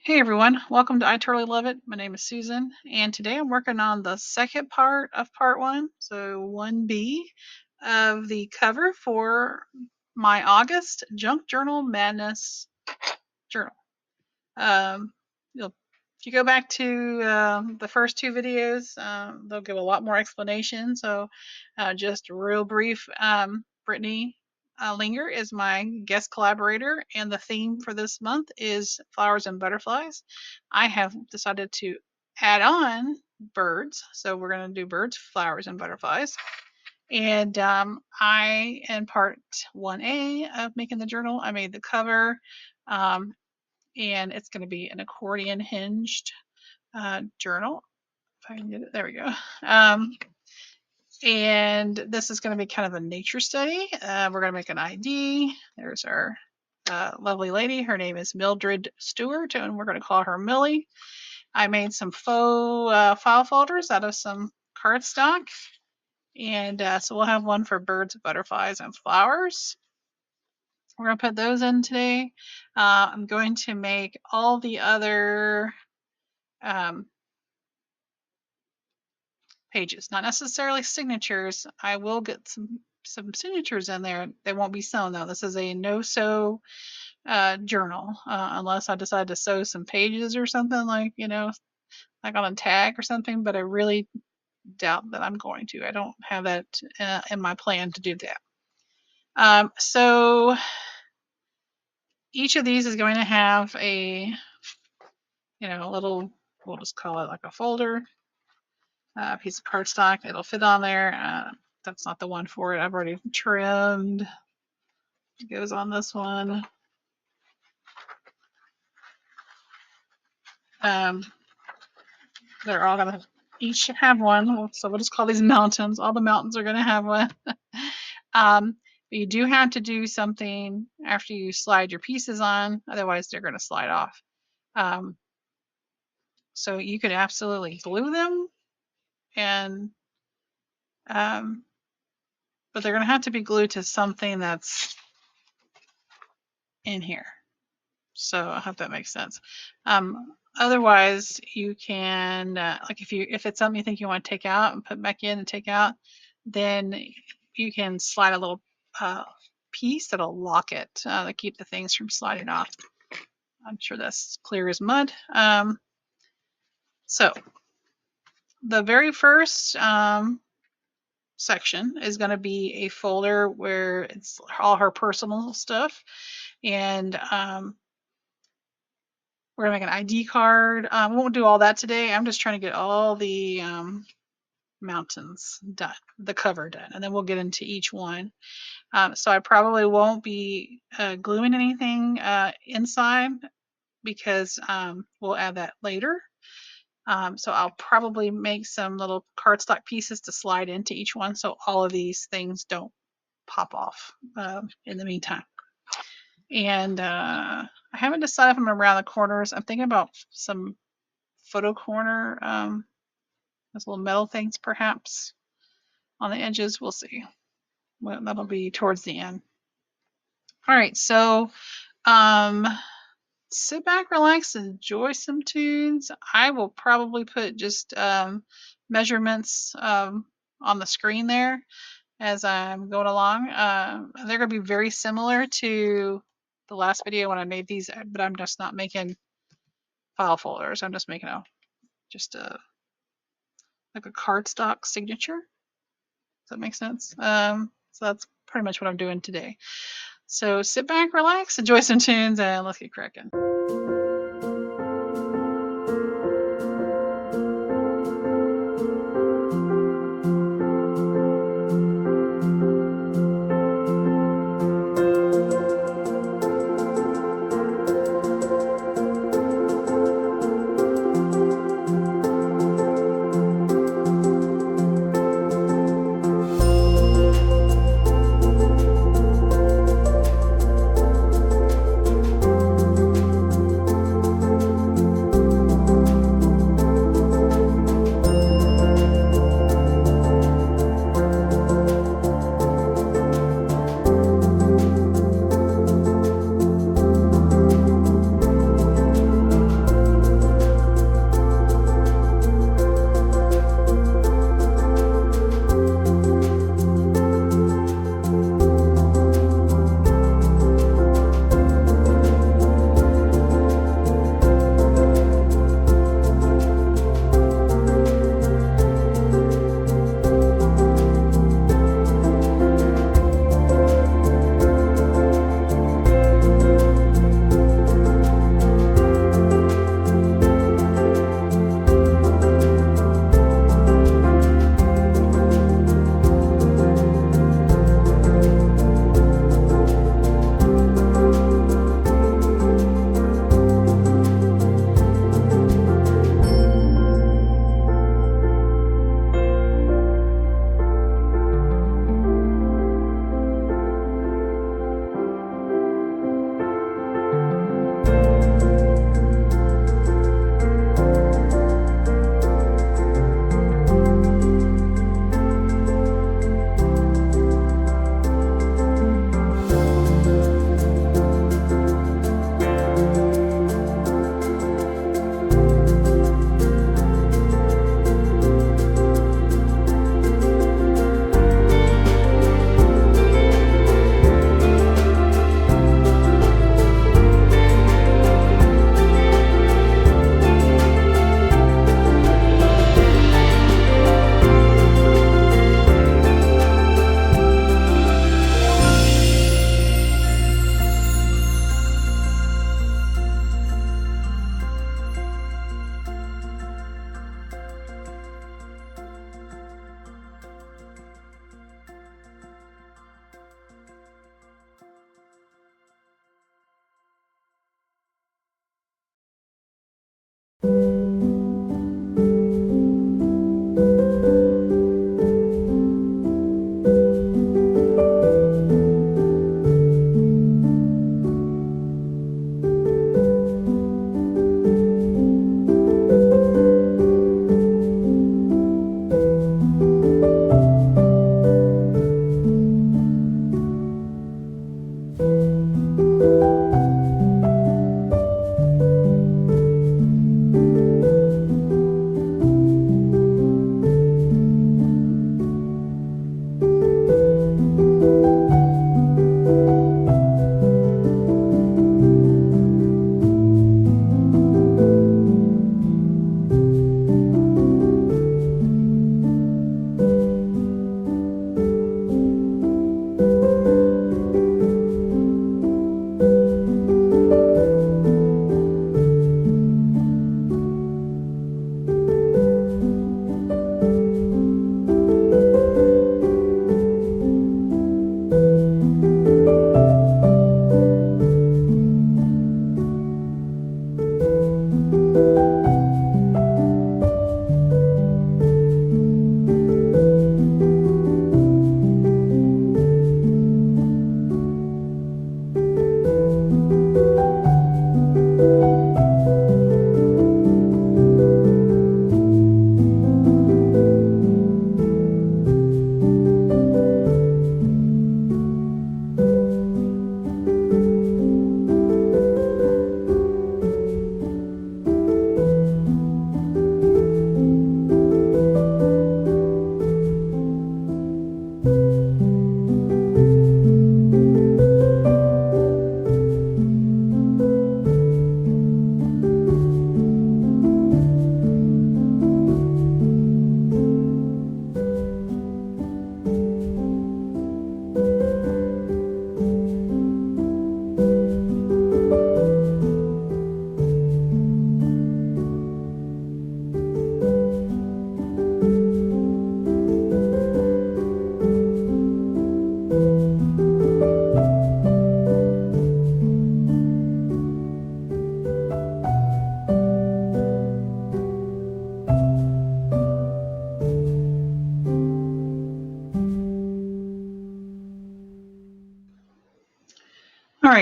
Hey everyone, welcome to I Totally Love It. My name is Susan, and today I'm working on the second part of part one, so 1B of the cover for my August Junk Journal Madness journal. If you go back to the first two videos, they'll give a lot more explanation. So, just real brief, Brittany Linger is my guest collaborator, and the theme for this month is flowers and butterflies. I have decided to add on birds, so we're going to do birds, flowers, and butterflies. And I, in part 1A of making the journal, I made the cover. And it's going to be an accordion hinged journal. If I can get it, there we go. And this is going to be kind of a nature study. We're going to make an ID. There's our lovely lady. Her name is Mildred Stewart, and we're going to call her Millie. I made some faux file folders out of some cardstock. And so we'll have one for birds, butterflies, and flowers. We're going to put those in today. I'm going to make all the other pages, not necessarily signatures. I will get some signatures in there. They won't be sewn though. This is a no-sew journal, unless I decide to sew some pages or something, like, like on a tag or something, but I really doubt that I'm going to. I don't have that in my plan to do that. So each of these is going to have a little, we'll just call it like a folder, piece of cardstock. It'll fit on there. That's not the one for it. I've already trimmed. It goes on this one. They're all gonna each have one. So we'll just call these mountains. All the mountains are gonna have one. But you do have to do something after you slide your pieces on, otherwise they're gonna slide off. So you could absolutely glue them, and but they're gonna have to be glued to something that's in here. So I hope that makes sense. Otherwise, you can, like if it's something you think you want to take out and put back in and take out, then you can slide a little piece that'll lock it to keep the things from sliding off. I'm sure that's clear as mud. So the very first section is going to be a folder where it's all her personal stuff, and we're gonna make an ID card. We won't do all that today. I'm just trying to get all the mountains done, the cover done, and then we'll get into each one. So I probably won't be gluing anything inside, because we'll add that later. So I'll probably make some little cardstock pieces to slide into each one, so all of these things don't pop off in the meantime. And I haven't decided if I'm going to round the corners. I'm thinking about some photo corner, those little metal things perhaps on the edges. We'll see. Well, that'll be towards the end. All right, so sit back, relax, enjoy some tunes. I will probably put just measurements on the screen there as I'm going along. They're going to be very similar to the last video when I made these, but I'm just not making file folders. I'm just making like a cardstock signature. Does that make sense? So that's pretty much what I'm doing today. So sit back, relax, enjoy some tunes, and let's get cracking.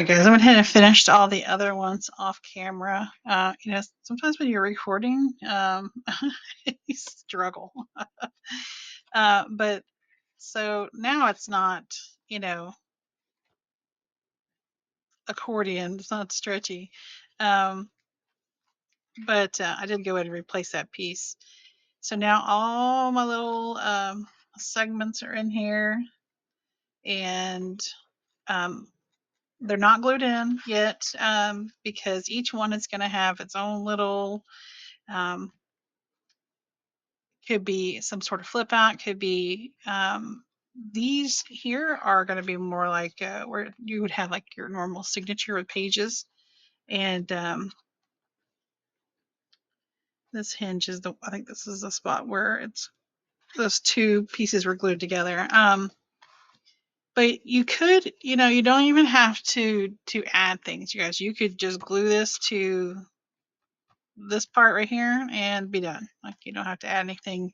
right, guys, I went ahead and finished all the other ones off camera. Sometimes when you're recording, you struggle. But so now it's not, you know, accordion. It's not stretchy. Um, but I did go ahead and replace that piece. So now all my little segments are in here, and um, they're not glued in yet because each one is going to have its own little, um, could be some sort of flip out, could be these here are going to be more like where you would have like your normal signature with pages. And this hinge is I think this is the spot where it's those two pieces were glued together. But you could, you don't even have to add things, you guys. You could just glue this to this part right here and be done. Like, you don't have to add anything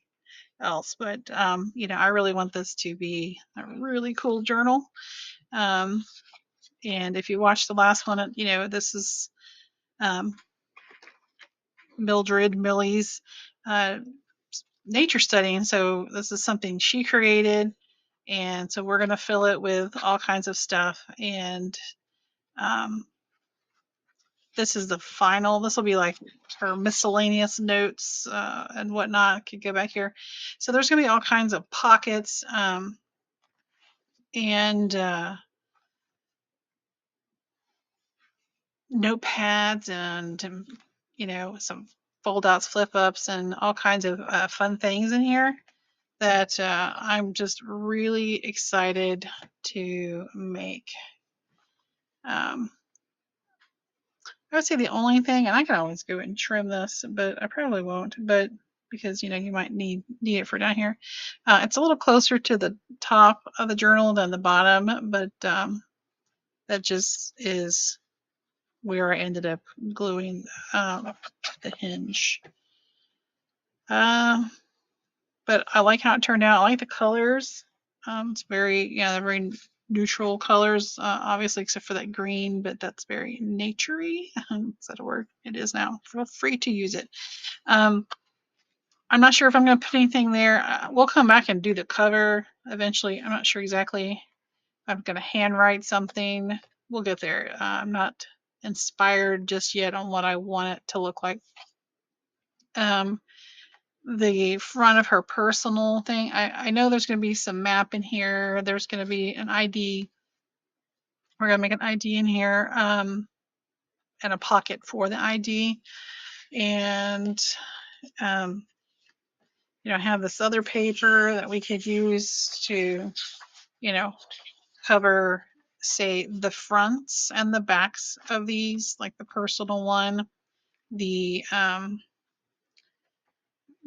else. But I really want this to be a really cool journal. And if you watch the last one, this is Millie's nature studying. So this is something she created, and so we're going to fill it with all kinds of stuff. And this is the final. This will be like her miscellaneous notes and whatnot. Could go back here. So there's going to be all kinds of pockets and notepads and some fold outs, flip ups, and all kinds of fun things in here that I'm just really excited to make. I would say the only thing, and I can always go and trim this, but I probably won't. But because you might need it for down here. It's a little closer to the top of the journal than the bottom, but that just is where I ended up gluing the hinge. But I like how it turned out. I like the colors. It's very, they're very neutral colors, obviously, except for that green, but that's very naturey. Is that a word? It is now. Feel free to use it. I'm not sure if I'm going to put anything there. We'll come back and do the cover eventually. I'm not sure exactly. I'm going to handwrite something. We'll get there. I'm not inspired just yet on what I want it to look like. The front of her personal thing, I know there's going to be some map in here. There's going to be an ID. We're going to make an ID in here and a pocket for the ID. And, have this other paper that we could use to, cover, say, the fronts and the backs of these, like the personal one. The,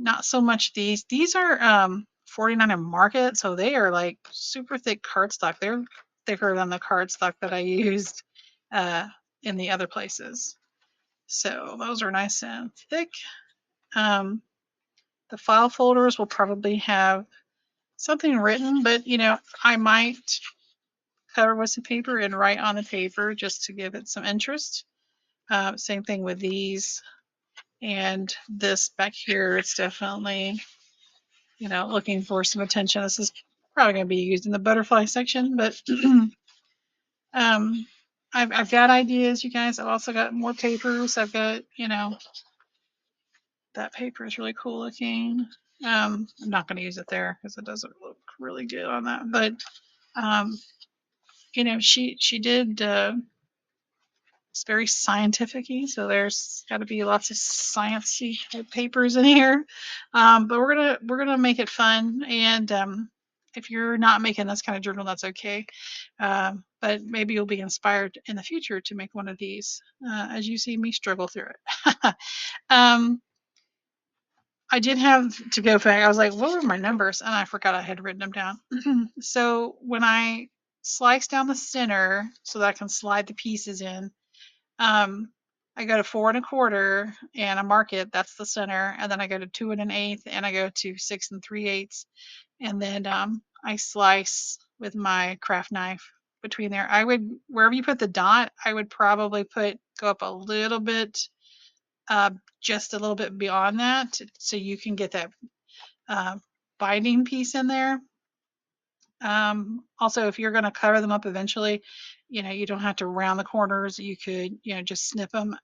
not so much these. These are 49 in Market, so they are like super thick cardstock. They're thicker than the cardstock that I used in the other places. So those are nice and thick. The file folders will probably have something written, but I might cover with some paper and write on the paper just to give it some interest. Same thing with these. And this back here, it's definitely looking for some attention. This is probably going to be used in the butterfly section, but I've got ideas, you guys. I've also got more papers. I've got, that paper is really cool looking. I'm not going to use it there because it doesn't look really good on that. But, she did, it's very scientific-y, so there's got to be lots of sciencey papers in here. But we're gonna make it fun, and if you're not making this kind of journal, that's okay. But maybe you'll be inspired in the future to make one of these, as you see me struggle through it. I did have to go back. I was like, what were my numbers? And I forgot I had written them down. So when I slice down the center so that I can slide the pieces in, I go to 4 1/4 and I mark it. That's the center. And then I go to 2 1/8 and I go to 6 3/8. And then I slice with my craft knife between there. I would, wherever you put the dot, I would probably go up a little bit, uh, just a little bit beyond that, so you can get that uh, binding piece in there. Also, if you're going to cover them up eventually, you don't have to round the corners. You could, just snip them.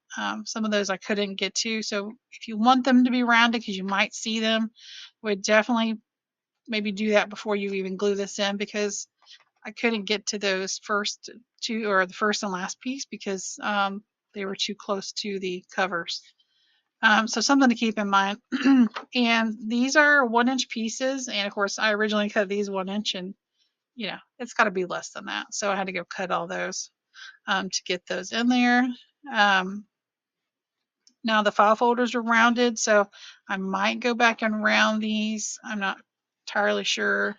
Some of those I couldn't get to. So if you want them to be rounded, because you might see them, would definitely maybe do that before you even glue this in, because I couldn't get to those first two, or the first and last piece, because they were too close to the covers. So something to keep in mind. And these are 1-inch pieces. And of course, I originally cut these 1 inch, and it's got to be less than that. So I had to go cut all those to get those in there. Um, Now the file folders are rounded, so I might go back and round these. I'm not entirely sure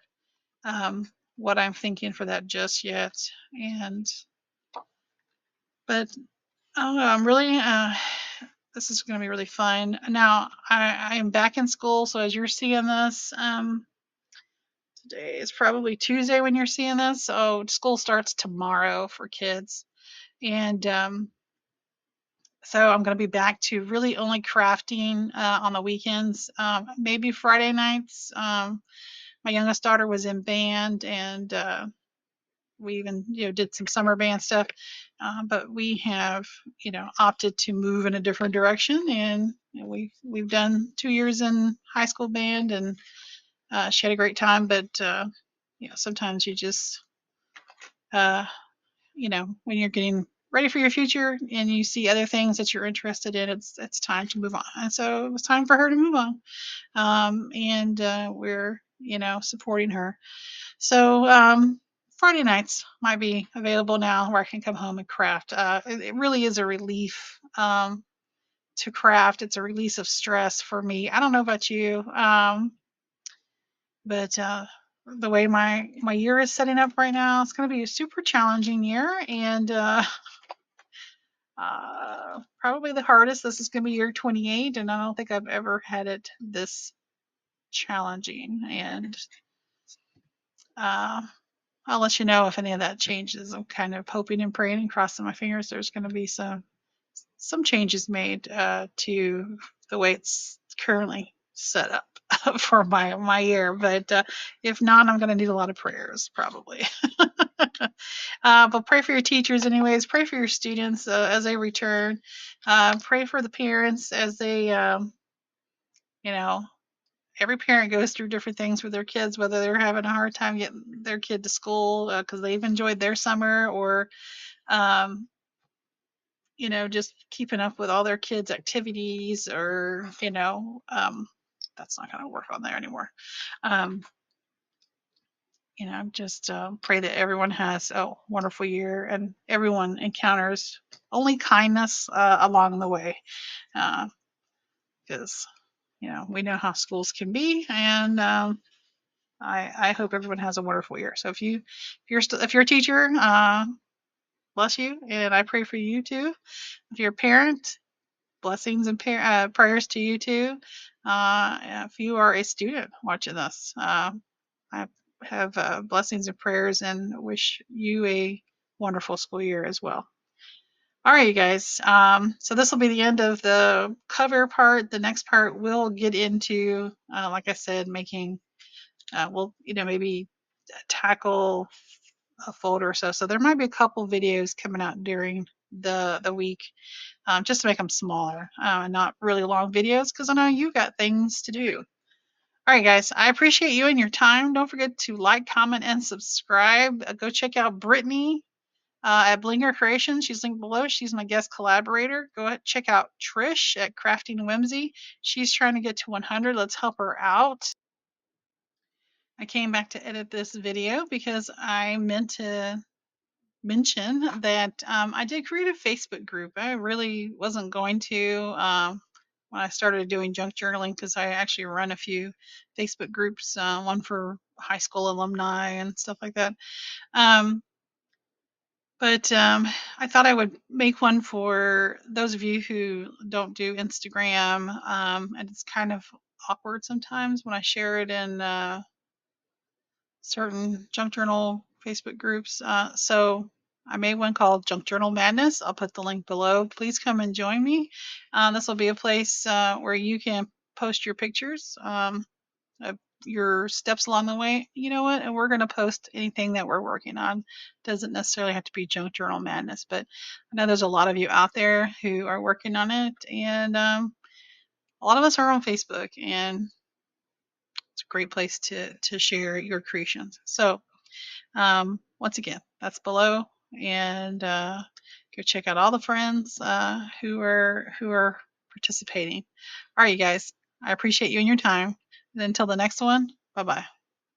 what I'm thinking for that just yet. But I don't know. I'm really, this is going to be really fun. Now I am back in school, so as you're seeing this, today is probably Tuesday when you're seeing this. So school starts tomorrow for kids. And so I'm going to be back to really only crafting on the weekends, maybe Friday nights. My youngest daughter was in band, and we even did some summer band stuff. But we have opted to move in a different direction, and we've done 2 years in high school band, and she had a great time. But sometimes you just uh, when you're getting ready for your future and you see other things that you're interested in, it's time to move on. And so it was time for her to move on. And we're, supporting her. So Friday nights might be available now where I can come home and craft. It really is a relief to craft. It's a release of stress for me. I don't know about you, but the way my year is setting up right now, it's going to be a super challenging year, and probably the hardest. This is going to be year 28, and I don't think I've ever had it this challenging. And uh, I'll let you know if any of that changes. I'm kind of hoping and praying and crossing my fingers there's going to be some changes made to the way it's currently set up for my year. But if not, I'm going to need a lot of prayers probably. But pray for your teachers anyways. Pray for your students as they return. Pray for the parents as they, you know, every parent goes through different things with their kids, whether they're having a hard time getting their kid to school because they've enjoyed their summer, or, um, just keeping up with all their kids' activities, or, that's not going to work on there anymore. Um, just pray that everyone has a wonderful year and everyone encounters only kindness along the way, because we know how schools can be. And I hope everyone has a wonderful year. So if you're a teacher, bless you, and I pray for you too. If you're a parent, blessings and prayers to you too. If you are a student watching this, I have blessings and prayers, and wish you a wonderful school year as well. All right, you guys. So this will be the end of the cover part. The next part we'll get into, like I said, making. We'll maybe tackle a folder or so. So there might be a couple videos coming out during the week, just to make them smaller, and not really long videos, because I know you got things to do. All right, guys, I appreciate you and your time. Don't forget to like, comment, and subscribe. Go check out Brittany at Blinger Creations. She's linked below. She's my guest collaborator. Go ahead, check out Trish at Crafting Whimsy. She's trying to get to 100. Let's help her out. I came back to edit this video because I meant to mention that I did create a Facebook group. I really wasn't going to when I started doing junk journaling, because I actually run a few Facebook groups, one for high school alumni and stuff like that. But I thought I would make one for those of you who don't do Instagram, and it's kind of awkward sometimes when I share it in certain junk journal Facebook groups. So I made one called Junk Journal Madness. I'll put the link below. Please come and join me. This will be a place where you can post your pictures, of your steps along the way. You know what? And we're going to post anything that we're working on. Doesn't necessarily have to be Junk Journal Madness, but I know there's a lot of you out there who are working on it, and a lot of us are on Facebook, and it's a great place to share your creations. So once again, that's below, and go check out all the friends who are participating. All right, you guys, I appreciate you and your time. And until the next one, bye bye.